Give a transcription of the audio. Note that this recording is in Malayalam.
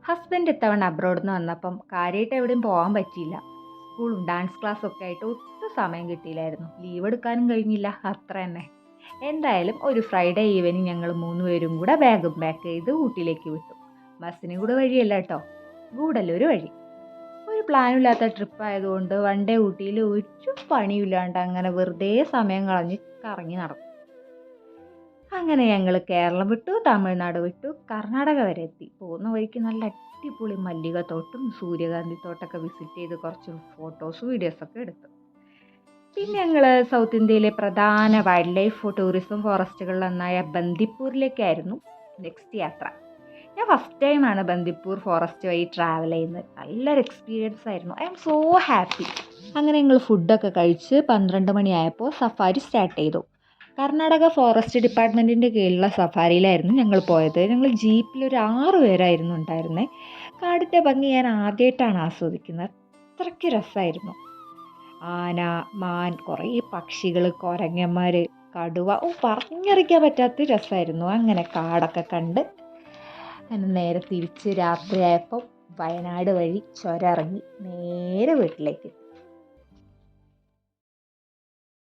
ഹസ്ബൻഡ് ഇത്തവണ അബ്രോഡിൽ നിന്ന് വന്നപ്പം കാര്യമായിട്ട് എവിടെയും പോകാൻ പറ്റിയില്ല. സ്കൂളും ഡാൻസ് ക്ലാസ്സും ഒക്കെ ആയിട്ട് ഒട്ടും സമയം കിട്ടിയില്ലായിരുന്നു. ലീവ് എടുക്കാനും കഴിഞ്ഞില്ല, അത്ര തന്നെ. എന്തായാലും ഒരു ഫ്രൈഡേ ഈവനിങ് ഞങ്ങൾ 3 പേരും കൂടെ ബാഗും പാക്ക് ചെയ്ത് ഊട്ടിയിലേക്ക് വിട്ടു. ബസ്സിനും കൂടെ വഴിയല്ല കേട്ടോ, ഗൂഡല്ലൂർ വഴി. ഒരു പ്ലാനും ഇല്ലാത്ത ട്രിപ്പ് ആയതുകൊണ്ട് വൺ ഡേ ഊട്ടിയിൽ ഒരു പണിയില്ലാണ്ട് അങ്ങനെ വെറുതെ സമയം കളഞ്ഞ് കറങ്ങി നടന്നു. അങ്ങനെ ഞങ്ങൾ കേരളം വിട്ടു, തമിഴ്നാട് വിട്ടു, കർണാടക വരെ എത്തി. പോകുന്ന വഴിക്ക് നല്ല അടിപൊളി മല്ലികത്തോട്ടും സൂര്യകാന്തി തോട്ടമൊക്കെ വിസിറ്റ് ചെയ്ത് കുറച്ച് ഫോട്ടോസും വീഡിയോസൊക്കെ എടുത്തു. പിന്നെ ഞങ്ങൾ സൗത്ത് ഇന്ത്യയിലെ പ്രധാന വൈൽഡ് ലൈഫ് ടൂറിസം ഫോറസ്റ്റുകളിലൊന്നായ ബന്ദിപ്പൂരിലേക്കായിരുന്നു നെക്സ്റ്റ് യാത്ര. ഞാൻ ഫസ്റ്റ് ടൈമാണ് ബന്ദിപ്പൂർ ഫോറസ്റ്റ് വഴി ട്രാവൽ ചെയ്യുന്നത്. നല്ലൊരു എക്സ്പീരിയൻസ് ആയിരുന്നു. I am so happy. അങ്ങനെ ഞങ്ങൾ ഫുഡൊക്കെ കഴിച്ച് 12 മണിയായപ്പോൾ സഫാരി സ്റ്റാർട്ട് ചെയ്തു. കർണാടക ഫോറസ്റ്റ് ഡിപ്പാർട്ട്മെൻറ്റിൻ്റെ കീഴിലുള്ള സഫാരിയിലായിരുന്നു ഞങ്ങൾ പോയത്. ഞങ്ങൾ ജീപ്പിൽ ഒരു 6 പേരായിരുന്നു ഉണ്ടായിരുന്നത്. കാടിൻ്റെ ഭംഗി ഞാൻ ആദ്യമായിട്ടാണ് ആസ്വദിക്കുന്നത്. അത്രയ്ക്ക് രസമായിരുന്നു. ആന, മാൻ, കുറേ പക്ഷികൾ, കുരങ്ങന്മാർ, കടുവ, പറഞ്ഞറിയിക്കാൻ പറ്റാത്ത രസമായിരുന്നു. അങ്ങനെ കാടൊക്കെ കണ്ട് അങ്ങനെ നേരെ തിരിച്ച് രാത്രിയായപ്പം വയനാട് വഴി ചുരം ഇറങ്ങി നേരെ വീട്ടിലേക്ക്.